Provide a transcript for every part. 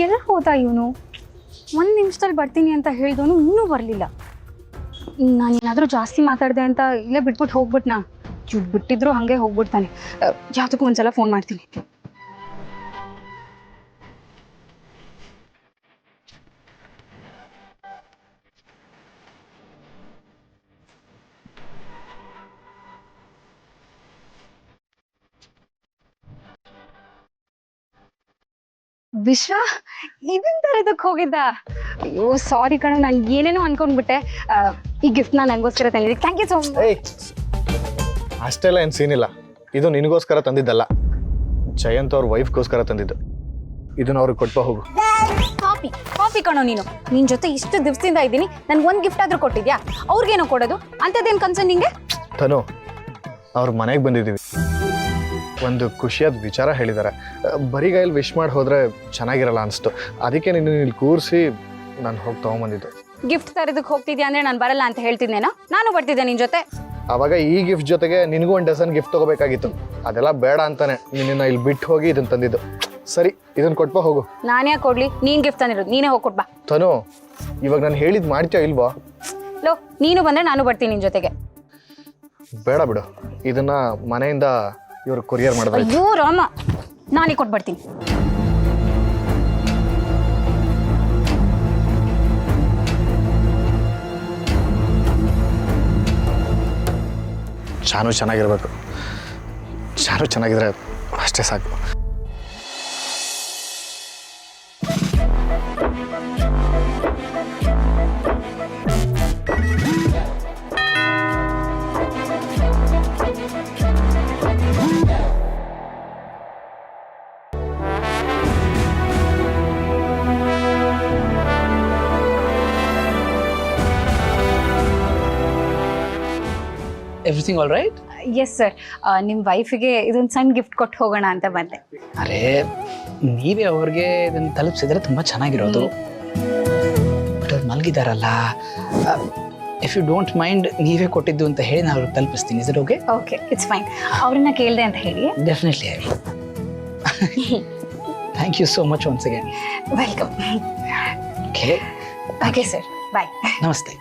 ಎಲ್ಲ ಹೋದ ಇವನು? ಒಂದು ನಿಮಿಷದಲ್ಲಿ ಬರ್ತೀನಿ ಅಂತ ಹೇಳಿದವನು ಇನ್ನೂ ಬರಲಿಲ್ಲ. ನಾನೇನಾದರೂ ಜಾಸ್ತಿ ಮಾತಾಡಿದೆ ಅಂತ ಇಲ್ಲೇ ಬಿಟ್ಬಿಟ್ಟು ಹೋಗ್ಬಿಟ್ನಾ? ಬಿಟ್ಟಿದ್ರು ಹಾಗೆ ಹೋಗ್ಬಿಡ್ತಾನೆ. ಯಾವುದಕ್ಕೂ ಒಂದ್ಸಲ ಫೋನ್ ಮಾಡ್ತೀನಿ. ವಿಶ್ವ ಇದನ್ ತರದಕ್ಕೆ ಹೋಗಿದ್ದ? ಅಯ್ಯೋ ಸಾರಿ ಕಣ, ನಾನು ಏನೇನೋ ಅನ್ಕೊಂಡ್ಬಿಟ್ಟೆ. ಈ ಗಿಫ್ಟ್ನ ನನಗೋಸ್ಕರ ತಂದಿದ್ದೆ. Thank you so much. ಅಷ್ಟೆಲ್ಲ ಏನು ಸೀನಿಲ್ಲ. ಇದು ನಿನಗೋಸ್ಕರ ತಂದಿದ್ದಲ್ಲ, ಜಯಂತ್ ಅವ್ರ ವೈಫ್ಗೋಸ್ಕರ ತಂದಿದ್ದು. ಇದನ್ನ ಅವ್ರಿಗೆ ಕೊಟ್ಬಾ ಹೋಗು. ಕಾಪಿ ಕಣೋ ನೀನು. ನಿನ್ ಜೊತೆ ಇಷ್ಟು ದಿವಸದಿಂದ ಇದ್ದೀನಿ, ನನ್ಗೆ ಒಂದು ಗಿಫ್ಟ್ ಆದ್ರೂ ಕೊಟ್ಟಿದ್ಯಾ? ಅವ್ರಿಗೇನೋ ಕೊಡೋದು ಅಂಥದ್ದೇನು ಕನ್ಸರ್ನ್ ನಿಂಗೆ? ತನು, ಅವ್ರ ಮನೆಗೆ ಬಂದಿದ್ದೀವಿ, ಒಂದು ಖುಷಿಯಾದ ವಿಚಾರ ಹೇಳಿದ್ದಾರೆ. ಬರಿಗೈಲಿ ವಿಶ್ ಮಾಡಿ ಹೋದ್ರೆ ಚೆನ್ನಾಗಿರಲ್ಲ ಅನಿಸ್ತು. ಅದಕ್ಕೆ ನೀನು ಇಲ್ಲಿ ಕೂರಿಸಿ ನಾನು ಹೋಗಿ ತೊಗೊಂಬಂದಿದ್ದು. ಗಿಫ್ಟ್ ತರೋದಕ್ಕೆ ಹೋಗ್ತಿದ್ಯಾ ಅಂದ್ರೆ ನಾನು ಬರಲ್ಲ ಅಂತ ಹೇಳ್ತಿದ್ದೇನೋ? ನಾನು ಬರ್ತಿದ್ದೆ ನಿನ್ ಜೊತೆ. ಅವಾಗ ಈ ಗಿಫ್ಟ್ ಜೊತೆಗೆ ನಿನಗೂ ಒಂದು ಡಜನ್ ಗಿಫ್ಟ್ ತೊಗೋಬೇಕಾಗಿತ್ತು. ಅದೆಲ್ಲ ಬೇಡ ಅಂತಾನೆ ನಿನ್ನ ಇಲ್ಲಿ ಬಿಟ್ಟು ಹೋಗಿ ಇದನ್ನ ತಂದಿದ್ದು. ಸರಿ, ಇದನ್ನ ಕೊಟ್ಬಾ ಹೋಗು. ನಾನೇ ಕೊಡ್ಲಿ? ನೀನ್ ಗಿಫ್ಟ್ ತಂದಿರೋದು, ನೀನೇ ಹೋಗಿ ಕೊಟ್ಬಾ. ತನು, ಇವಾಗ ನಾನು ಹೇಳಿದ್ ಮಾಡ್ತೀಯಾ ಇಲ್ವಾ? ಲೋ, ನೀನು ಬಂದ್ರೆ ನಾನು ಬರ್ತೀನಿ ನಿನ್ ಜೊತೆಗೆ. ಬೇಡ ಬಿಡು, ಇದನ್ನ ಮನೆಯಿಂದ ಇವ್ರು ಕೊರಿಯರ್ ಮಾಡಿದ್ರೆ. ಅಯ್ಯೋ ರಾಮ, ನಾನೇ ಕೊಟ್ಬಿಡ್ತೀನಿ. ಚಾನು ಚೆನ್ನಾಗಿರ್ಬೇಕು. ಚಾನು ಚೆನ್ನಾಗಿದ್ರೆ ಅಷ್ಟೇ ಸಾಕು. Everything all right? Yes sir, ನಿಮ್ಮ ವೈಫಿಗೆ ಇದೊಂದು ಸಣ್ಣ ಗಿಫ್ಟ್ ಕೊಟ್ಟು ಹೋಗೋಣ ಅಂತ ಬಂದೆ. ಅರೆ, ನೀವೇ ಅವ್ರಿಗೆ ಇದನ್ನು ತಲುಪಿಸಿದ್ರೆ ತುಂಬ ಚೆನ್ನಾಗಿರೋದು. ಬಟ್ ಅವ್ರು ಮಲಗಿದಾರಲ್ಲ, ಇಫ್ ಯು ಡೋಂಟ್ ಮೈಂಡ್ ನೀವೇ ಕೊಟ್ಟಿದ್ದು ಅಂತ ಹೇಳಿ ನಾನು ಅವ್ರಿಗೆ ತಲುಪಿಸ್ತೀನಿ. Is it okay? Okay, it's fine. ಅವ್ರನ್ನ ಕೇಳಿದೆ ಅಂತ ಹೇಳಿ. Definitely. Thank you so much once again. Welcome. Okay okay sir, bye. ನಮಸ್ತೆ.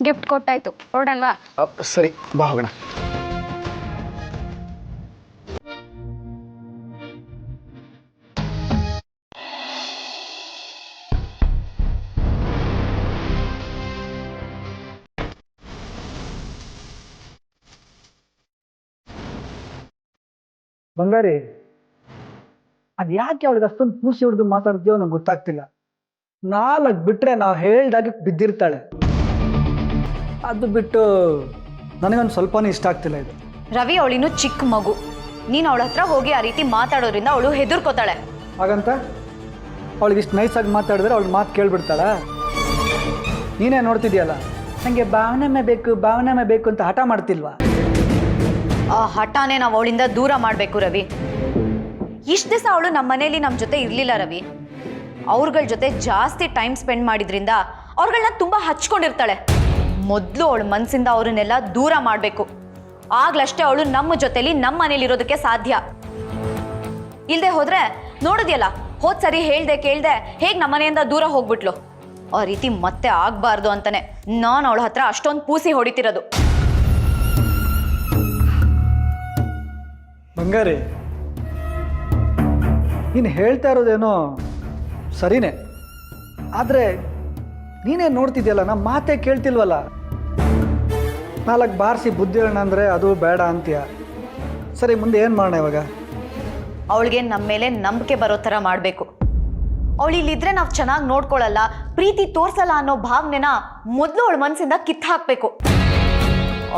ಗಿಫ್ಟ್ ಕೊಟ್ಟಾಯ್ತು, ಹೊರಡಲ್ವಾ? ಸರಿ, ಬಾ ಹೋಗೋಣ. ಬಂಗಾರಿ, ಅದು ಯಾಕೆ ಅವಳಿಗೆ ಅಷ್ಟೊಂದು ಪೂಸಿ ಹಿಡಿದು ಮಾತಾಡ್ತೀವೋ ನಂಗೆ ಗೊತ್ತಾಗ್ತಿಲ್ಲ. 4 ಬಿಟ್ರೆ ನಾವು ಹೇಳ್ದಾಗ ಬಿದ್ದಿರ್ತಾಳೆ. ಅದು ಬಿಟ್ಟು ನನಗೊಂದು ಸ್ವಲ್ಪನೂ ಇಷ್ಟ ಆಗ್ತಿಲ್ಲ ಇದು. ರವಿ, ಅವಳಿನ್ನು ಚಿಕ್ಕ ಮಗು. ನೀನು ಅವಳ ಹತ್ರ ಹೋಗಿ ಆ ರೀತಿ ಮಾತಾಡೋದ್ರಿಂದ ಅವಳು ಹೆದರ್ಕೋತಾಳೆ. ಹಾಗಂತ ಅವಳಿಗೆ ಇಷ್ಟು ನೈಸಾಗಿ ಮಾತಾಡಿದ್ರೆ ಅವಳು ಮಾತು ಕೇಳ್ಬಿಡ್ತಾಳ? ನೀನೇ ನೋಡ್ತಿದ್ಯಲ್ಲ, ನನಗೆ ಭಾವನೆ ಬೇಕು ಅಂತ ಹಠ ಮಾಡ್ತಿಲ್ವಾ? ಆ ಹಠಾನೇ ನಾವು ಅವಳಿಂದ ದೂರ ಮಾಡಬೇಕು ರವಿ. ಇಷ್ಟು ದಿವಸ ಅವಳು ನಮ್ಮ ಮನೇಲಿ ನಮ್ಮ ಜೊತೆ ಇರಲಿಲ್ಲ ರವಿ. ಅವ್ರಗಳ ಜೊತೆ ಜಾಸ್ತಿ ಟೈಮ್ ಸ್ಪೆಂಡ್ ಮಾಡಿದ್ರಿಂದ ಅವ್ರುಗಳನ್ನ ತುಂಬ ಹಚ್ಕೊಂಡಿರ್ತಾಳೆ. ಮೊದಲು ಅವಳ ಮನಸ್ಸಿಂದ ಅವ್ರನ್ನೆಲ್ಲ ದೂರ ಮಾಡಬೇಕು. ಆಗ್ಲಷ್ಟೇ ಅವಳು ನಮ್ಮ ಜೊತೆಲಿ ನಮ್ಮ ಮನೇಲಿ ಇರೋದಕ್ಕೆ ಸಾಧ್ಯ. ಇಲ್ಲದೆ ಹೋದ್ರೆ ನೋಡಿದ್ಯಲ್ಲ, ಹೋದ್ ಸರಿ ಹೇಳ್ದೆ ಕೇಳ್ದೆ ಹೇಗೆ ನಮ್ಮ ಮನೆಯಿಂದ ದೂರ ಹೋಗ್ಬಿಟ್ಲು. ಆ ರೀತಿ ಮತ್ತೆ ಆಗಬಾರ್ದು ಅಂತಾನೆ ನಾನು ಅವಳ ಹತ್ರ ಅಷ್ಟೊಂದು ಪೂಸಿ ಹೊಡಿತಿರೋದು. ಬಂಗಾರಿ, ನೀನು ಹೇಳ್ತಾ ಇರೋದೇನೋ ಸರಿನೇ, ಆದರೆ ನೀನೇ ನೋಡ್ತಿದ್ಯಲ್ಲ, ನಮ್ಮ ಮಾತೇ ಕೇಳ್ತಿಲ್ವಲ್ಲ. 4 ಬಾರಿಸಿ ಬುದ್ಧಿ ಹೇಳೋಣ ಅಂದರೆ ಅದು ಬೇಡ ಅಂತೀಯ. ಸರಿ, ಮುಂದೆ ಏನು ಮಾಡೋಣ ಇವಾಗ? ಅವಳಿಗೆ ನಮ್ಮ ಮೇಲೆ ನಂಬಿಕೆ ಬರೋ ಥರ ಮಾಡಬೇಕು. ಅವಳು ಇಲ್ಲಿದ್ರೆ ನಾವು ಚೆನ್ನಾಗಿ ನೋಡ್ಕೊಳ್ಳಲ್ಲ, ಪ್ರೀತಿ ತೋರಿಸಲ್ಲ ಅನ್ನೋ ಭಾವನೆನ ಮೊದಲು ಅವಳ ಮನಸ್ಸಿಂದ ಕಿತ್ತು ಹಾಕಬೇಕು.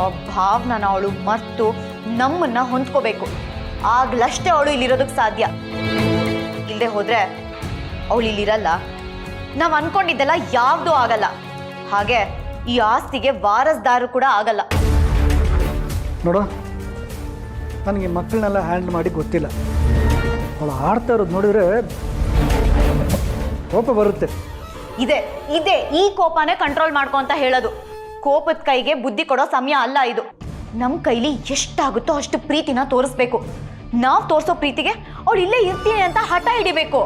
ಆ ಭಾವನ ಅವಳು ಮರೆತು ನಮ್ಮನ್ನ ಹೊಂದ್ಕೋಬೇಕು. ಆಗ್ಲಷ್ಟೇ ಅವಳು ಇಲ್ಲಿರೋದಕ್ಕೆ ಸಾಧ್ಯ. ಇಲ್ಲದೆ ಹೋದ್ರೆ ಅವಳು ಇಲ್ಲಿರಲ್ಲ, ನಾವು ಅನ್ಕೊಂಡಿದ್ದೆಲ್ಲ ಯಾವುದೂ ಆಗಲ್ಲ. ಹಾಗೆ ಈ ಆಸ್ತಿಗೆ ವಾರಸ್ದಾರು ಕೂಡ ಆಗಲ್ಲ. ನೋಡು, ನನಗೆ ಮಕ್ಕಳನ್ನೆಲ್ಲ ಹ್ಯಾಂಡಲ್ ಮಾಡಿ ಗೊತ್ತಿಲ್ಲ. ಅವಳು ಆಡ್ತಾ ಇರೋದು ನೋಡಿದ್ರೆ ಕೋಪ ಬರುತ್ತೆ. ಇದೆ ಈ ಕೋಪನೇ ಕಂಟ್ರೋಲ್ ಮಾಡ್ಕೊ ಅಂತ ಹೇಳೋದು. ಕೋಪದ ಕೈಗೆ ಬುದ್ಧಿ ಕೊಡೋ ಸಮಯ ಅಲ್ಲ ಇದು. ನಮ್ಮ ಕೈಲಿ ಎಷ್ಟಾಗುತ್ತೋ ಅಷ್ಟು ಪ್ರೀತಿನ ತೋರಿಸ್ಬೇಕು. ನಾವು ತೋರಿಸೋ ಪ್ರೀತಿಗೆ ಅವಳು ಇಲ್ಲೇ ಇರ್ತೀನಿ ಅಂತ ಹಠ ಹಿಡಿಬೇಕು.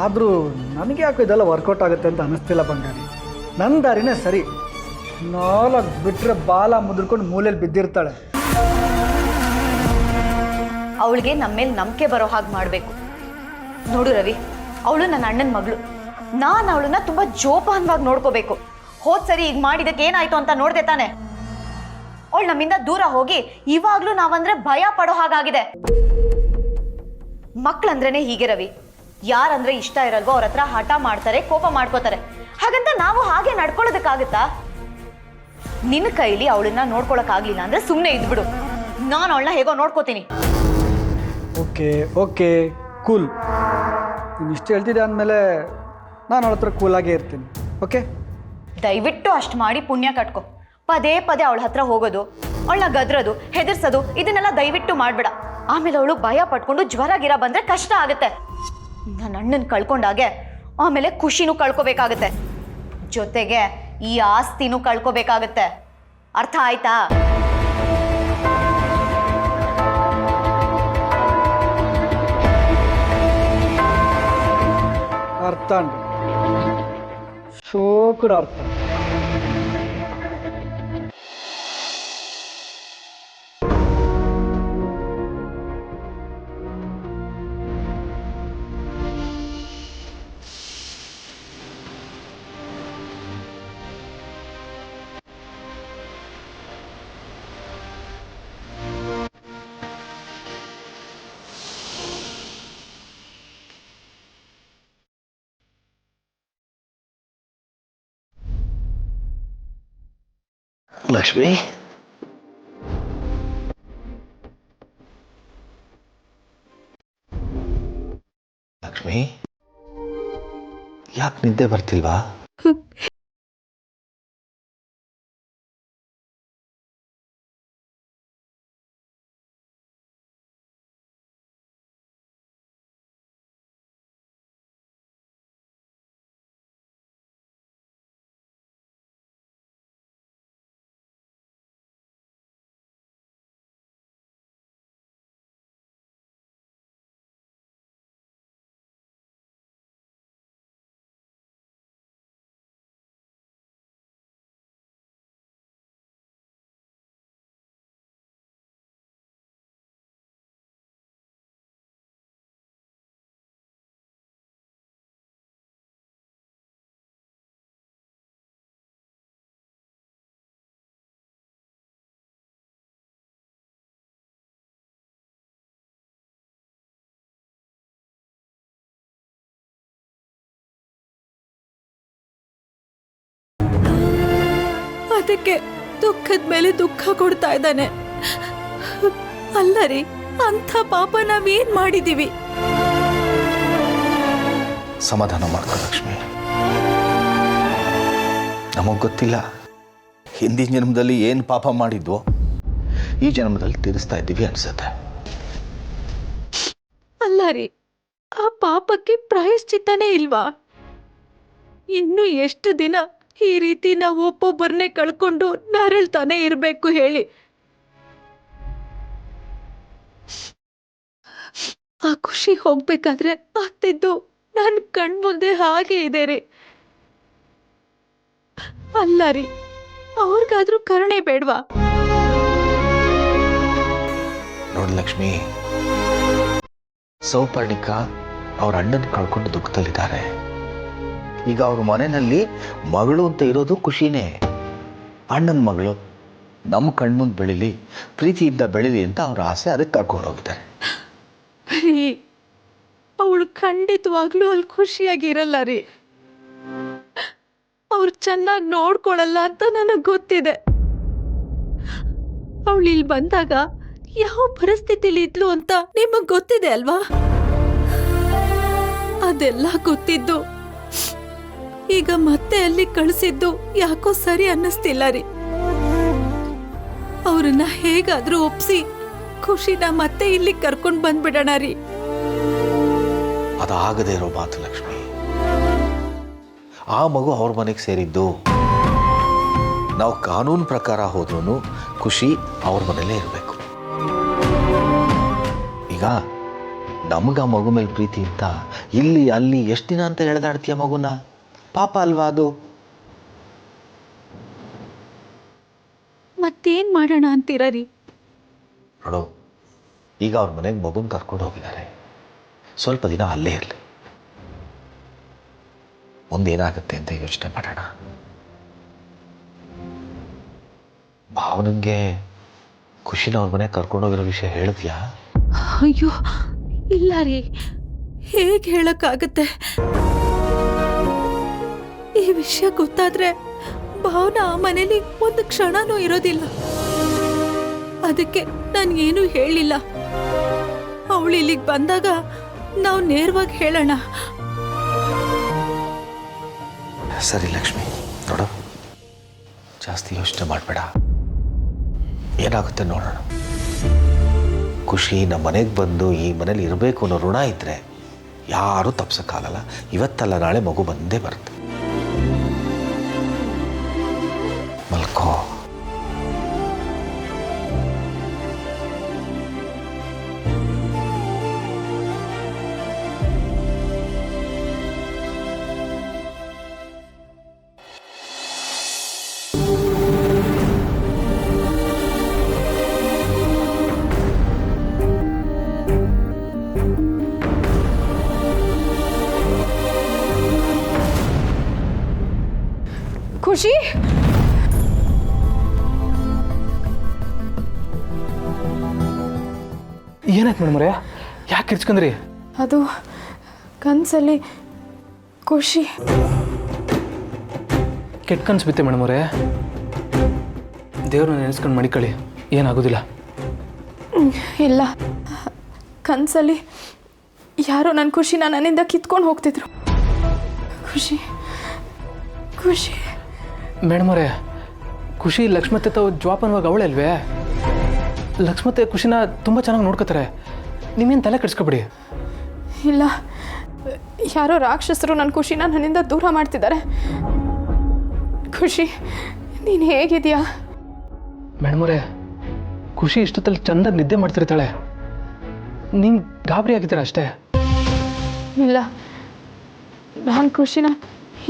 ಆದರೂ ನನಗೆ ಯಾಕೋ ಇದೆಲ್ಲ ವರ್ಕೌಟ್ ಆಗುತ್ತೆ ಅಂತ ಅನ್ನಿಸ್ತಿಲ್ಲ ಬಂಗಾರಿ. ನನ್ನ ದಾರಿನೇ ಸರಿ. 4 ಬಿಟ್ಟರೆ ಬಾಲ ಮುದ್ರಕೊಂಡು ಮೂಲೆಯಲ್ಲಿ ಬಿದ್ದಿರ್ತಾಳೆ. ಅವಳಿಗೆ ನಮ್ಮ ಮೇಲೆ ನಂಬಿಕೆ ಬರೋ ಹಾಗೆ ಮಾಡಬೇಕು. ನೋಡು ರವಿ, ಅವಳು ನನ್ನ ಅಣ್ಣನ ಮಗಳು. ನಾನು ಅವಳನ್ನ ತುಂಬ ಜೋಪಾನವಾಗಿ ನೋಡ್ಕೋಬೇಕು. ಹೋದ್ ಸರಿ ಈಗ ಮಾಡಿದಕ್ಕೆ ಏನಾಯ್ತು ಅಂತ ನೋಡ್ದೆ ತಾನೆ. ಅವಳು ನಮ್ಮಿಂದ ದೂರ ಹೋಗಿ ಇವಾಗ್ಲೂ ನಾವಂದ್ರೆ ಭಯ ಪಡೋ ಹಾಗಾಗಿದೆ. ಮಕ್ಳಂದ್ರೇನೆ ಹೀಗೆ ರವಿ. ಯಾರಂದ್ರೆ ಇಷ್ಟ ಇರಲ್ವೋ ಅವ್ರ ಹತ್ರ ಹಠ ಮಾಡ್ತಾರೆ, ಕೋಪ ಮಾಡ್ಕೋತಾರೆ. ಹಾಗಂತ ನಾವು ಹಾಗೆ ನಡ್ಕೊಳ್ಳೋದಕ್ಕಾಗತ್ತಾ? ನಿನ್ನ ಕೈಲಿ ಅವಳನ್ನ ನೋಡ್ಕೊಳಕ್ ಆಗ್ಲಿಲ್ಲ ಅಂದ್ರೆ ಸುಮ್ಮನೆ ಇದ್ಬಿಡು. ನಾನು ಅವಳನ್ನ ಹೇಗೋ ನೋಡ್ಕೋತೀನಿ. Okay cool. ನೀನು ಇಷ್ಟು ಹೇಳ್ತಿದ್ದೆ ಅಂದಮೇಲೆ ನಾನು ಅವಳ ಹತ್ರ ಕೂಲಾಗೇ ಇರ್ತೀನಿ. ಓಕೆ, ದಯವಿಟ್ಟು ಅಷ್ಟು ಮಾಡಿ ಪುಣ್ಯ ಕಟ್ಕೊ. ಪದೇ ಪದೇ ಅವಳ ಹತ್ರ ಹೋಗೋದು, ಅವಳನ್ನ ಗದ್ರೋದು, ಹೆದರ್ಸೋದು ಇದನ್ನೆಲ್ಲ ದಯವಿಟ್ಟು ಮಾಡಬೇಡ. ಆಮೇಲೆ ಅವಳು ಭಯ ಪಟ್ಕೊಂಡು ಜ್ವರ ಗಿರ ಬಂದ್ರೆ ಕಷ್ಟ ಆಗುತ್ತೆ. ನನ್ನ ಅಣ್ಣನ ಕಳ್ಕೊಂಡಾಗೆ ಆಮೇಲೆ ಖುಷಿನೂ ಕಳ್ಕೊಬೇಕಾಗತ್ತೆ, ಜೊತೆಗೆ ಈ ಆಸ್ತಿನೂ ಕಳ್ಕೊಬೇಕಾಗತ್ತೆ. ಅರ್ಥ ಆಯ್ತಾ? ಅರ್ಥ ಅಂడి ಶೋಕುಡ ಅರ್ಥ. ಲಕ್ಷ್ಮಿ, ಲಕ್ಷ್ಮಿ, ಯಾಕೆ ನಿದ್ದೆ ಬರ್ತಿಲ್ವಾ? ಅದಕ್ಕೆ ದುಃಖದ ಮೇಲೆ ದುಃಖ ಕೊಡ್ತಾ ಇದ್ದಾನೆ. ಅಲ್ಲ ರೀ, ಅಂಥ ಪಾಪ ನಾವೇನ್ ಮಾಡಿದೀವಿ? ಸಮಾಧಾನ ಮಾಡ್ಕೊ ಲಕ್ಷ್ಮಿ. ನಮಗ್ ಗೊತ್ತಿಲ್ಲ ಹಿಂದಿನ ಜನ್ಮದಲ್ಲಿ ಏನು ಪಾಪ ಮಾಡಿದ್ವೋ ಈ ಜನ್ಮದಲ್ಲಿ ತೀರಿಸ್ತಾ ಇದ್ದೀವಿ ಅನ್ಸುತ್ತೆ. ಅಲ್ಲ ರೀ, ಆ ಪಾಪಕ್ಕೆ ಪ್ರಾಯಶ್ಚಿತ್ತನೇ ಇಲ್ವಾ? ಇನ್ನು ಎಷ್ಟು ದಿನ ಈ ರೀತಿ ನಾವು ಒಬ್ಬೊಬ್ಬರನ್ನೇ ಕಳ್ಕೊಂಡು ನರಳ್ತಾನೆ ಇರಬೇಕು ಹೇಳಿ? ಆ ಖುಷಿ ಹೋಗ್ಬೇಕಾದ್ರೆ ಆಗ್ತಿದ್ದು ನನ್ನ ಕಣ್ಮುಂದೆ ಹಾಗೆ ಇದೆ ರೀ. ಅಲ್ಲ ರೀ, ಅವ್ರಿಗಾದ್ರೂ ಕರುಣೆ ಬೇಡ್ವಾ? ನೋಡಿ ಲಕ್ಷ್ಮಿ, ಸೌಪರ್ಣಿಕಾ ಅವ್ರ ಅಣ್ಣನ ಕಳ್ಕೊಂಡು ದುಃಖದಲ್ಲಿದ್ದಾರೆ. ಈಗ ಅವ್ರ ಮನೆಯಲ್ಲಿ ಮಗಳು ಅಂತ ಇರೋದು ಖುಷಿನೇ. ಅಣ್ಣನ ಮಗಳು ನಮ್ಮ ಕಣ್ಮುಂದೆ ಬೆಳೀಲಿ, ಪ್ರೀತಿಯಿಂದ ಬೆಳೀಲಿ ಅಂತ ಅವ್ರ ಆಸೆ, ಅದಕ್ಕೆ ಕರ್ಕೊಂಡು ಹೋಗಿದ್ದಾರೆ. ಅವಳು ಖಂಡಿತವಾಗ್ಲೂ ಅಲ್ಲಿ ಖುಷಿಯಾಗಿರಲ್ಲ ರೀ. ಅವ್ರು ಚೆನ್ನಾಗಿ ನೋಡ್ಕೊಳಲ್ಲ ಅಂತ ನನಗೆ ಗೊತ್ತಿದೆ. ಅವಳು ಇಲ್ಲಿ ಬಂದಾಗ ಯಾವ ಪರಿಸ್ಥಿತಿಲಿ ಇದ್ಲು ಅಂತ ನಿಮಗ್ ಗೊತ್ತಿದೆ ಅಲ್ವಾ? ಅದೆಲ್ಲ ಗೊತ್ತಿದ್ದು ಈಗ ಮತ್ತೆ ಅಲ್ಲಿ ಕಳಿಸಿದ್ದು ಯಾಕೋ ಸರಿ ಅನ್ನಿಸ್ತಿಲ್ಲ ರೀ. ಅವ್ರನ್ನ ಹೇಗಾದ್ರೂ ಒಪ್ಸಿ ಖುಷಿನ ಮತ್ತೆ ಇಲ್ಲಿ ಕರ್ಕೊಂಡ್ ಬಂದ್ಬಿಡೋಣ ರೀ. ಅದಾಗದೇ ಇರೋ ಮಾತು ಲಕ್ಷ್ಮಿ. ಆ ಮಗು ಅವ್ರ ಮನೆಗೆ ಸೇರಿದ್ದು. ನಾವು ಕಾನೂನು ಪ್ರಕಾರ ಹೋದ್ರೂ ಖುಷಿ ಅವ್ರ ಮನೇಲೇ ಇರಬೇಕು. ಈಗ ನಮ್ಗೆ ಆ ಮಗು ಮೇಲೆ ಪ್ರೀತಿ ಅಂತ ಇಲ್ಲಿ ಅಲ್ಲಿ ಎಷ್ಟು ದಿನ ಅಂತ ಎಳೆದಾಡ್ತೀಯ ಮಗುನ? ಪಾಪ ಅಲ್ವಾ ಅದು? ಮತ್ತೇನ್ ಮಾಡೋಣ ಅಂತೀರ ರೀ? ನೋಡು, ಈಗ ಅವ್ರ ಮನೆಗೆ ಮಗುನ ಕರ್ಕೊಂಡು ಹೋಗಿದ್ದಾರೆ. ಸ್ವಲ್ಪ ದಿನ ಅಲ್ಲೇ ಇರಲಿ, ಮುಂದೇನಾಗುತ್ತೆ ಅಂತ ಯೋಚನೆ ಮಾಡೋಣ. ಭಾವನಿಗೆ ಖುಷಿನ ಅವ್ರ ಮನೆಗೆ ಕರ್ಕೊಂಡೋಗಿರೋ ವಿಷಯ ಹೇಳಿದ್ಯಾ? ಅಯ್ಯೋ ಇಲ್ಲ ರೀ, ಹೇಗ್ ಹೇಳಕ್ಕಾಗತ್ತೆ? ಈ ವಿಷಯ ಗೊತ್ತಾದ್ರೆ ಭಾವನಾ ಆ ಮನೇಲಿ ಒಂದು ಕ್ಷಣನೂ ಇರೋದಿಲ್ಲ. ಅದಕ್ಕೆ ನಾನು ಏನೂ ಹೇಳಿಲ್ಲ. ಅವಳು ಇಲ್ಲಿಗೆ ಬಂದಾಗ ನಾವು ನೇರವಾಗಿ ಹೇಳೋಣ. ಸರಿ ಲಕ್ಷ್ಮಿ, ನೋಡು, ಜಾಸ್ತಿ ಯೋಚನೆ ಮಾಡಬೇಡ. ಏನಾಗುತ್ತೆ ನೋಡೋಣ. ಖುಷಿ ನಮ್ಮ ಮನೆಗೆ ಬಂದು ಈ ಮನೇಲಿ ಇರಬೇಕು ಅನ್ನೋ ಋಣ ಇದ್ದರೆ ಯಾರೂ ತಪ್ಸೋಕ್ಕಾಗಲ್ಲ. ಇವತ್ತಲ್ಲ ನಾಳೆ ಮಗು ಬಂದೇ ಬರುತ್ತೆ. ಮಲ್ಕೋ. ಖುಷಿ, ಏನಾಯ್ತು ಮೇಡಮ್ ಅವರೇ? ಯಾಕೆ ಕಿರ್ಚ್ಕೊಂಡ್ರಿ? ಅದು ಕನಸಲ್ಲಿ ಖುಷಿ. ಕೆಟ್ಟ ಕನ್ಸು ಬಿತ್ತೆ ಮೇಡಮ್ ಅವರೇ. ದೇವ್ರನ್ನ ನೆನೆಸ್ಕೊಂಡು ಮಡಿಕೊಳ್ಳಿ, ಏನಾಗೋದಿಲ್ಲ. ಇಲ್ಲ, ಕನಸಲ್ಲಿ ಯಾರೋ ನನ್ನ ಖುಷಿನ ನನ್ನಿಂದ ಕಿತ್ಕೊಂಡು ಹೋಗ್ತಿದ್ರು. ಖುಷಿ ಖುಷಿ ಮೇಡಮ್ ಅವರೇ, ಖುಷಿ ಲಕ್ಷ್ಮತ್ತೆ ತಾವು ಜ್ವಾಪನವಾಗ ಅವಳೆ ಅಲ್ವೇ? ಲಕ್ಷ್ಮತ್ತೆ ಖುಷಿನ ತುಂಬ ಚೆನ್ನಾಗಿ ನೋಡ್ಕೋತಾರೆ. ನೀವೇನು ತಲೆ ಕೆಡಿಸ್ಕೊಬಿಡಿ. ಇಲ್ಲ, ಯಾರೋ ರಾಕ್ಷಸರು ನನ್ನ ಖುಷಿನ ನನ್ನಿಂದ ದೂರ ಮಾಡ್ತಿದ್ದಾರೆ. ಖುಷಿ, ನೀನು ಹೇಗಿದೆಯಾ? ಮೇಡಮ್ ಅವರೇ, ಖುಷಿ ಇಷ್ಟೊತ್ತಲ್ಲಿ ಚಂದಾಗಿ ನಿದ್ದೆ ಮಾಡ್ತಿರ್ತಾಳೆ. ನೀವು ಗಾಬರಿ ಆಗಿದ್ದೀರ ಅಷ್ಟೇ. ಇಲ್ಲ, ನಾನು ಖುಷಿನ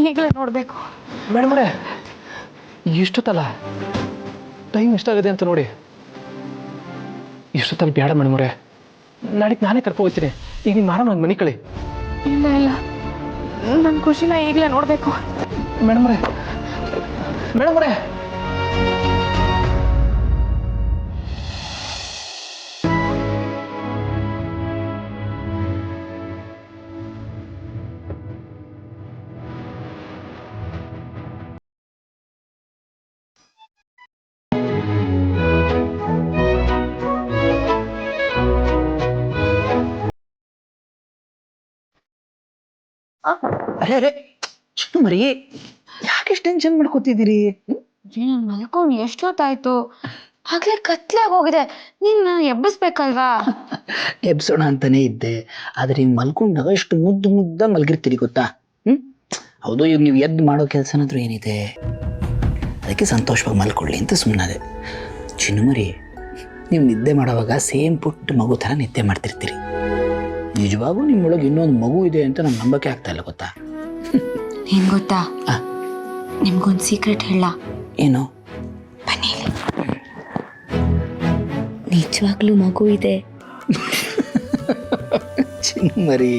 ಈಗಲೇ ನೋಡಬೇಕು. ಮೇಡಮ್ ಅವರೇ, ಇಷ್ಟೊತ್ತಲ್ಲ, ಟೈಮ್ ಎಷ್ಟಾಗಿದೆ ಅಂತ ನೋಡಿ. ಇಷ್ಟೊತ್ತಲ್ಲಿ ಬೇಡ ಮೇಡಮ್ ಅವರೇ, ನಾಳೆಗೆ ನಾನೇ ಕರ್ಕೊ ಹೋಗ್ತೀನಿ. ಈಗ ನಿಮ್ಮ ಆರಾಮಾಗಿ ಮನೆ ಕಳಿ. ಇಲ್ಲ ಇಲ್ಲ, ನನ್ನ ಖುಷಿನ ಈಗಲೇ ನೋಡಬೇಕು. ಮೇಡಮ್ ಅವರೇ, ಮೇಡಮ್ ಅವರೇ, ಅರೆ ಅರೆ, ಚಿಕ್ಕ ಮರಿ, ಯಾಕೆ ಟೆನ್ಷನ್ ಮಾಡ್ಕೋತಿದ್ದೀರಿ? ಮಲ್ಕೊಂಡು ಎಷ್ಟೊತ್ತಾಯ್ತು? ಆಗ್ಲೇ ಕತ್ಲಾಗ ಹೋಗಿದೆ. ನೀನು ಎಬ್ಬಿಸ್ಬೇಕಲ್ವಾ? ಎಬ್ಸೋಣ ಅಂತಾನೆ ಇದ್ದೆ, ಆದರೆ ನೀವು ಮಲ್ಕೊಂಡಾಗ ಎಷ್ಟು ಮುದ್ದು ಮುದ್ದ ಮಲ್ಗಿರ್ತೀರಿ ಗೊತ್ತಾ? ಹೌದು, ಈಗ ನೀವು ಎದ್ದು ಮಾಡೋ ಕೆಲಸನಾದ್ರೂ ಏನಿದೆ, ಅದಕ್ಕೆ ಸಂತೋಷವಾಗಿ ಮಲ್ಕೊಳ್ಳಿ ಅಂತ ಸುಮ್ಮನಾದೆ. ಚಿನ್ನಮರಿ, ನೀವು ನಿದ್ದೆ ಮಾಡೋವಾಗ ಸೇಮ್ ಪುಟ್ಟ ಮಗು ಥರ ನಿದ್ದೆ ಮಾಡ್ತಿರ್ತೀರಿ. ನಿಜವಾಗೂ ನಿಮ್ಮೊಳಗೆ ಇನ್ನೊಂದು ಮಗು ಇದೆ ಅಂತ ನಂಗೆ ನಂಬಕ್ಕೆ ಆಗ್ತಾ ಇಲ್ಲ ಗೊತ್ತಾ? ಏನ್ ಗೊತ್ತಾ, ನಿಮ್ಗೊಂದು ಸೀಕ್ರೆಟ್ ಹೇಳ. ಏನು? ಬನ್ನಿ, ನಿಜವಾಗ್ಲೂ ಮಗು ಇದೆ. ಚಿನ್ನಮರಿ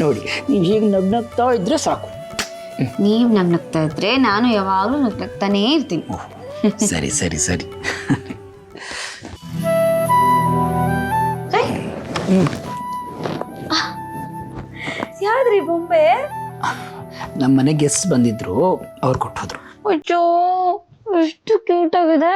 ನೋಡಿ, ನೀವು ಹೀಗೆ ನಗ್ನಗ್ತಾ ಇದ್ರೆ ಸಾಕು. ನೀವ್ ನಗ್ನಗ್ತಾ ಇದ್ರೆ ನಾನು ಯಾವಾಗ್ಲೂ ನಗ್ನಗ್ತಾನೇ ಇರ್ತೀನಿ. ಸರಿ ಸರಿ ಸರಿ. ಯಾವ್ದ್ರಿ ಬೊಂಬೆ? ನಮ್ಮ ಮನೆಗೆ ಗೆಸ್ಟ್ ಬಂದಿದ್ರು, ಅವ್ರು ಕೊಟ್ಟೋದ್ರು. ಅಯ್ಯೋ, ಎಷ್ಟು ಕ್ಯೂಟ್ ಆಗಿದೆ.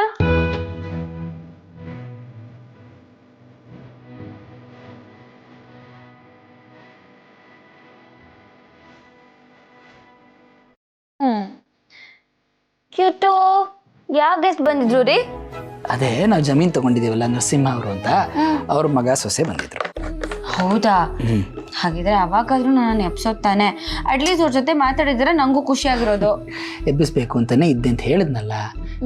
ಕ್ಯೂಟು. ಯಾವ ಗೆಸ್ಟ್ ಬಂದಿದ್ರು ರೀ? ಅದೇ ನಾವು ಜಮೀನು ತೊಗೊಂಡಿದ್ದೀವಲ್ಲ ನರಸಿಂಹ ಅವರು ಅಂತ, ಅವ್ರ ಮಗ ಸೊಸೆ ಬಂದಿದ್ರು. ಹೌದಾ? ಹಾಗಿದ್ರೆ ಅವಾಗಾದ್ರೂ ನಾನು ಎಪ್ಸೋದ್ ತಾನೆ, ಅಟ್ಲೀಸ್ಟ್ ಅವ್ರ ಜೊತೆ ಮಾತಾಡಿದ್ರೆ ನಂಗೂ ಖುಷಿ ಆಗಿರೋದು. ಎಬ್ಬಿಸ್ಬೇಕು ಅಂತಾನೆ ಇದ್ದೆ ಅಂತ ಹೇಳಿದ್ನಲ್ಲ,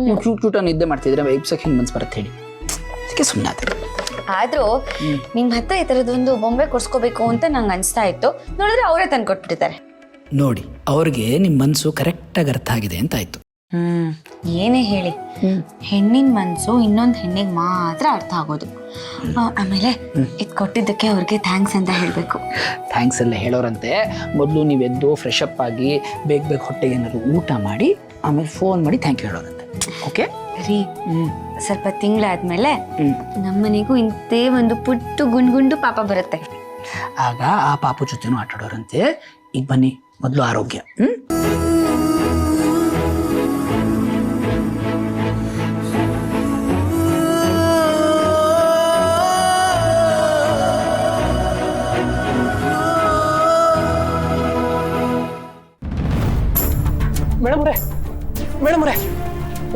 ನೀವು ಕ್ಯೂಟ ನಿದ್ದೆ ಮಾಡ್ತಿದ್ರೆ ಎಬ್ಸಕ್ಕೆ ಹಿಂಗೆ ಮನ್ಸು ಬರುತ್ತೆ ಹೇಳಿ, ಅದಕ್ಕೆ ಸುಮ್ಮನೆ ಆದ್ರೆ. ಆದ್ರೂ ನಿಮ್ ಹತ್ರ ಈ ತರದೊಂದು ಬೊಂಬೆ ಕೊಡ್ಸ್ಕೋಬೇಕು ಅಂತ ನಂಗೆ ಅನ್ಸ್ತಾ ಇತ್ತು. ನೋಡಿದ್ರೆ ಅವರೇ ತಂದು ಕೊಟ್ಬಿಟ್ಟಿದ್ದಾರೆ. ನೋಡಿ, ಅವ್ರಿಗೆ ನಿಮ್ಮ ಮನಸ್ಸು ಕರೆಕ್ಟಾಗಿ ಅರ್ಥ ಆಗಿದೆ ಅಂತ ಆಯ್ತು. ಏನೇ ಹೇಳಿ, ಹೆಣ್ಣಿನ ಮನ್ಸು ಇನ್ನೊಂದು ಹೆಣ್ಣಿಗೆ ಮಾತ್ರ ಅರ್ಥ ಆಗೋದು. ಆಮೇಲೆ ಇದು ಕೊಟ್ಟಿದ್ದಕ್ಕೆ ಅವ್ರಿಗೆ ಥ್ಯಾಂಕ್ಸ್ ಅಂತ ಹೇಳಬೇಕು. ಥ್ಯಾಂಕ್ಸ್ ಎಲ್ಲ ಹೇಳೋರಂತೆ, ಮೊದಲು ನೀವೆದ್ದು ಫ್ರೆಶ್ ಅಪ್ ಆಗಿ ಬೇಗ ಬೇಗ ಹೊಟ್ಟೆಗೆ ಏನಾದ್ರು ಊಟ ಮಾಡಿ ಆಮೇಲೆ ಫೋನ್ ಮಾಡಿ ಥ್ಯಾಂಕ್ ಯು ಹೇಳೋರಂತೆ. ಓಕೆ ರೀ, ಸ್ವಲ್ಪ ತಿಂಗಳಾದ್ಮೇಲೆ ನಮ್ಮನೆಗೂ ಇಂತೇ ಒಂದು ಪುಟ್ಟು ಗುಂಡು ಪಾಪ ಬರುತ್ತೆ. ಆಗ ಆ ಪಾಪು ಜೊತೆನೂ ಆಟಾಡೋರಂತೆ. ಈಗ ಬನ್ನಿ, ಮೊದಲು ಆರೋಗ್ಯ. ಮೇಡಮ್ ಅವರೇ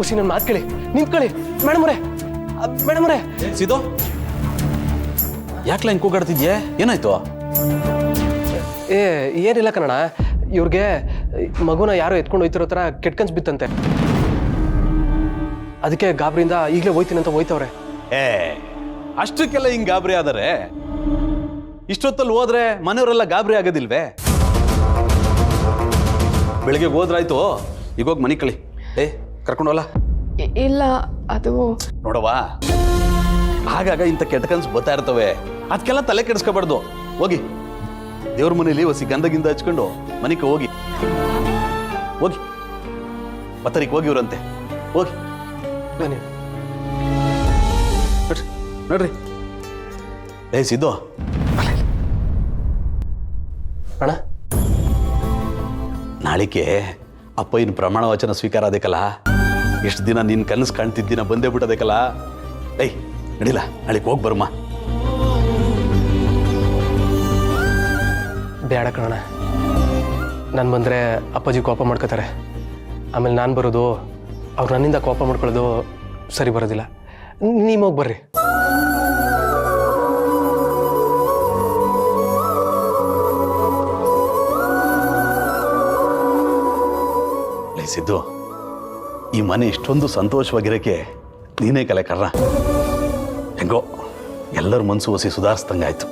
ಉಸಿ ನನ್ನ ಮಾತು ಕೇಳಿ, ನಿಂತ್ಕೊಳ್ಳಿ. ಮೇಡಮ್ ಅವರೇ ಸಿದು, ಯಾಕೆ ಹಿಂಗೆ ಕೂಗಾಡ್ತಿದ್ಯೆ? ಏನಾಯ್ತು? ಏನಿಲ್ಲ ಕಣಣ್ಣ, ಇವ್ರಿಗೆ ಮಗುನ ಯಾರೋ ಎತ್ಕೊಂಡು ಹೋಯ್ತಿರೋ ಥರ ಕೆಟ್ಟ ಕನ್ಸು ಬಿತ್ತಂತೆ. ಅದಕ್ಕೆ ಗಾಬರಿಯಿಂದ ಈಗಲೇ ಹೋಯ್ತೀನಿ ಅಂತ ಹೋಯ್ತವ್ರೆ. ಅಷ್ಟಕ್ಕೆಲ್ಲ ಹಿಂಗೆ ಗಾಬರಿ ಆದರೆ ಇಷ್ಟೊತ್ತಲ್ಲಿ ಹೋದ್ರೆ ಮನೆಯವರೆಲ್ಲ ಗಾಬರಿ ಆಗೋದಿಲ್ವೇ? ಬೆಳಿಗ್ಗೆ ಹೋದ್ರಾಯ್ತು, ಈಗ ಹೋಗಿ ಮನೆ ಕಳಿ. ಕರ್ಕೊಂಡೋಲ್ಲ? ಇಲ್ಲ, ಅದು ನೋಡವಾ, ಆಗಾಗ ಇಂಥ ಕೆಟ್ಟ ಕನ್ಸು ಬರ್ತಾ ಇರ್ತವೆ, ಅದಕ್ಕೆಲ್ಲ ತಲೆ ಕೆಡಿಸ್ಕೋಬಾರ್ದು. ಹೋಗಿ ದೇವ್ರ ಮನೇಲಿ ಹೊಸಿ ಗಂಧಗಿಂದ ಹಚ್ಕೊಂಡು ಮನೆಗೆ ಹೋಗಿ ಹೋಗಿ ಮತ್ತರಿಗೆ ಹೋಗಿವ್ರಂತೆ. ಹೋಗಿ ಬನ್ನಿ ನೋಡ್ರಿ. ಸಿದ್ದು ಅಣ್ಣ, ನಾಳಿಕೆ ಅಪ್ಪ ಇನ್ನು ಪ್ರಮಾಣ ವಚನ ಸ್ವೀಕಾರ ಅದಕ್ಕಲ್ಲ. ಎಷ್ಟು ದಿನ ನಿನ್ನ ಕನಸು ಕಾಣ್ತಿದ್ದಿನ ಬಂದೇ ಬಿಟ್ಟದಕ್ಕಲ್ಲ. ನಡಿಲ್ಲ, ನಾಳೆಗೆ ಹೋಗಿ ಬರಮ್ಮ. ಬೇಡ ಕಣಣ್ಣ, ನಾನು ಬಂದರೆ ಅಪ್ಪಾಜಿ ಕೋಪ ಮಾಡ್ಕೋತಾರೆ. ಆಮೇಲೆ ನಾನು ಬರೋದು, ಅವ್ರು ನನ್ನಿಂದ ಕೋಪ ಮಾಡ್ಕೊಳ್ಳೋದು ಸರಿ ಬರೋದಿಲ್ಲ. ನೀವು ಹೋಗಿ ಬರ್ರಿ. ಸಿದ್ದು, ಈ ಮನೆ ಇಷ್ಟೊಂದು ಸಂತೋಷವಾಗಿರೋಕ್ಕೆ ನೀನೇ ಕಲೆ ಕರ್ಣ. ಹೆಂಗೋ ಎಲ್ಲರ ಮನಸ್ಸು ಹೊಸಿ ಸುಧಾರಿಸ್ದಂಗಾಯ್ತು.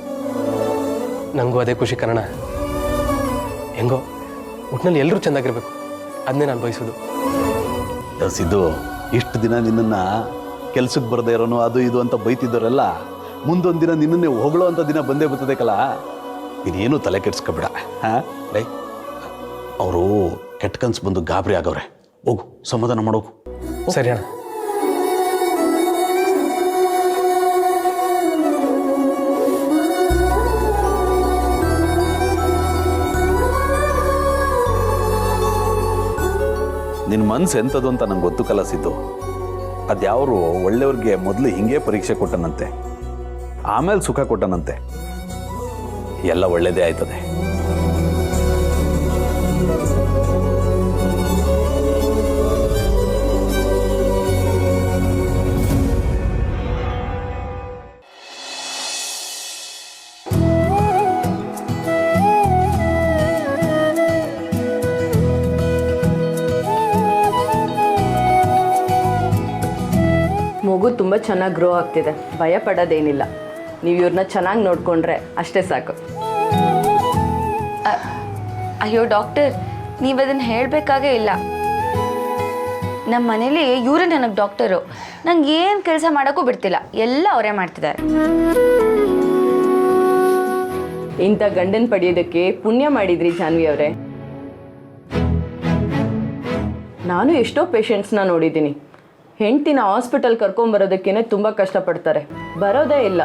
ನನಗೂ ಅದೇ ಖುಷಿ ಕಣಣ. ಹೆಂಗೋ ಒಟ್ಟಿನಲ್ಲಿ ಎಲ್ಲರೂ ಚೆನ್ನಾಗಿರ್ಬೇಕು, ಅದನ್ನೇ ನಾನು ಬಯಸೋದು. ಸಿದ್ದು, ಇಷ್ಟು ದಿನ ನಿನ್ನನ್ನು ಕೆಲ್ಸಕ್ಕೆ ಬರದೇ ಇರೋನು ಅದು ಇದು ಅಂತ ಬೈತಿದ್ದವರೆಲ್ಲ ಮುಂದೊಂದು ದಿನ ನಿನ್ನನ್ನೇ ಹೊಗಳೋ ಅಂತ ದಿನ ಬಂದೇ ಬರ್ತದಕ್ಕಲ್ಲ. ಇದೇನು ತಲೆ ಕೆಡ್ಸ್ಕೊಬೇಡ. ಅವರು ಕೆಟ್ಟ ಕನ್ಸು ಬಂದು ಗಾಬರಿ ಆಗವ್ರೆ. ಹೋಗು, ಸಮಾಧಾನ ಮಾಡೋಗು. ಸರಿ ಅಣ್ಣ. ನಿನ್ನ ಮನ್ಸು ಎಂಥದ್ದು ಅಂತ ನಂಗೆ ಗೊತ್ತು ಕಲಸಿದ್ದು. ಅದ್ಯಾವರು ಒಳ್ಳೆಯವ್ರಿಗೆ ಮೊದಲು ಹಿಂಗೆ ಪರೀಕ್ಷೆ ಕೊಟ್ಟನಂತೆ, ಆಮೇಲೆ ಸುಖ ಕೊಟ್ಟನಂತೆ. ಎಲ್ಲ ಒಳ್ಳೇದೇ ಆಯ್ತದೆ. ಮಗು ತುಂಬ ಚೆನ್ನಾಗಿ ಗ್ರೋ ಆಗ್ತಿದೆ, ಭಯ ಪಡೋದೇನಿಲ್ಲ. ನೀವು ಇವ್ರನ್ನ ಚೆನ್ನಾಗಿ ನೋಡಿಕೊಂಡ್ರೆ ಅಷ್ಟೇ ಸಾಕು. ಅಯ್ಯೋ ಡಾಕ್ಟರ್, ನೀವು ಅದನ್ನು ಹೇಳಬೇಕಾಗೇ ಇಲ್ಲ. ನಮ್ಮ ಮನೇಲಿ ಇವರೇ ನನಗೆ ಡಾಕ್ಟರು. ನಂಗೆ ಏನು ಕೆಲಸ ಮಾಡೋಕ್ಕೂ ಬಿಡ್ತಿಲ್ಲ, ಎಲ್ಲ ಅವರೇ ಮಾಡ್ತಿದ್ದಾರೆ. ಇಂಥ ಗಂಡನ ಪಡೆಯೋದಕ್ಕೆ ಪುಣ್ಯ ಮಾಡಿದ್ರಿ ಜಾನ್ವಿ ಅವರೇ. ನಾನು ಎಷ್ಟೋ ಪೇಷಂಟ್ಸ್ನ ನೋಡಿದ್ದೀನಿ, ಹೆಂಡ್ತಿನ ಹಾಸ್ಪಿಟಲ್ ಕರ್ಕೊಂಬರೋದಕ್ಕೇ ತುಂಬ ಕಷ್ಟಪಡ್ತಾರೆ, ಬರೋದೇ ಇಲ್ಲ.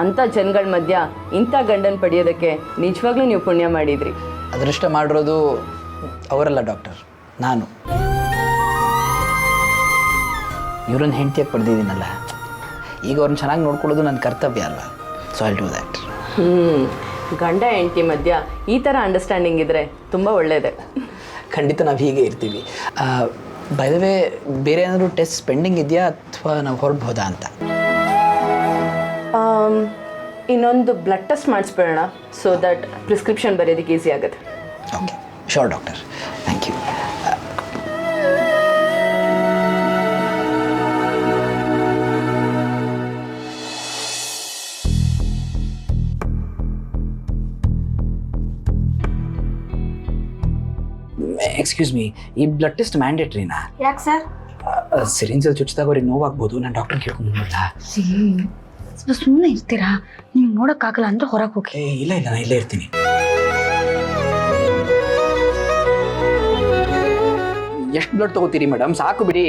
ಅಂಥ ಜನಗಳ ಮಧ್ಯ ಇಂಥ ಗಂಡನ ಪಡೆಯೋದಕ್ಕೆ ನಿಜವಾಗ್ಲೂ ನೀವು ಪುಣ್ಯ ಮಾಡಿದ್ರಿ. ಅದೃಷ್ಟ ಮಾಡಿರೋದು ಅವರಲ್ಲ ಡಾಕ್ಟರ್, ನಾನು. ಇವ್ರನ್ನ ಹೆಂಡತಿಯಾಗಿ ಪಡೆದಿದ್ದೀನಲ್ಲ, ಈಗ ಅವ್ರನ್ನ ಚೆನ್ನಾಗಿ ನೋಡ್ಕೊಳ್ಳೋದು ನನ್ನ ಕರ್ತವ್ಯ ಅಲ್ವಾ. So I do that. ಗಂಡ ಹೆಂಡತಿ ಮಧ್ಯ ಈ ಥರ ಅಂಡರ್ಸ್ಟ್ಯಾಂಡಿಂಗ್ ಇದ್ದರೆ ತುಂಬ ಒಳ್ಳೆಯದೇ. ಖಂಡಿತ ನಾವು ಹೀಗೆ ಇರ್ತೀವಿ. ಬೈ ದ ವೇ ಬೇರೆ ಏನಾದರೂ ಟೆಸ್ಟ್ ಪೆಂಡಿಂಗ್ ಇದೆಯಾ ಅಥವಾ ನಾವು ಹೊರಡ್ಬೋದಾ ಅಂತ? ಇನ್ನೊಂದು ಬ್ಲಡ್ ಟೆಸ್ಟ್ ಮಾಡಿಸ್ಬೇಡ, ಸೊ ದಟ್ ಪ್ರಿಸ್ಕ್ರಿಪ್ಷನ್ ಬರೆಯೋದಕ್ಕೆ ಈಸಿ ಆಗುತ್ತೆ. Okay, sure doctor, thank you. Excuse me, ಈ ಬ್ಲಡ್ ಟೆಸ್ಟ್ ಮ್ಯಾಂಡೇಟ್ರಿನಾ? ಯಾಕೆ ಸರ್? ಸಿರಿಂಜಲ್ಲಿ ಚುಚ್ಚಿದಾಗ ಅವ್ರಿಗೆ ನೋವಾಗ್ಬೋದು, ನಾನು ಡಾಕ್ಟರ್ ಕೇಳ್ಕೊಂಡ್ಬಂದ್ಬಿಡ್ಲಾ? ಸುಮ್ಮನೆ ಇರ್ತೀರಾ? ನಿಮ್ಗೆ ನೋಡೋಕ್ಕಾಗಲ್ಲ ಅಂದ್ರೆ ಹೊರಗೆ ಹೋಗಿ. ಇಲ್ಲ ನಾನು ಇಲ್ಲೇ ಇರ್ತೀನಿ. ಎಷ್ಟು ಬ್ಲಡ್ ತಗೋತೀರಿ ಮೇಡಮ್? ಸಾಕು ಬಿಡಿ.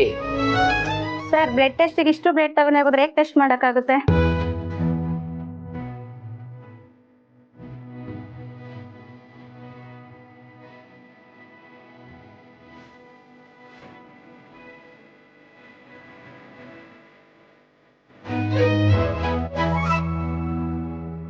ಸರ್, ಬ್ಲಡ್ ಟೆಸ್ಟಿಗೆ ಇಷ್ಟು ಬ್ಲಡ್ ತಗೊಂಡು ಹೋದ್ರೆ ಹೇಗೆ ಟೆಸ್ಟ್ ಮಾಡೋಕ್ಕಾಗುತ್ತೆ?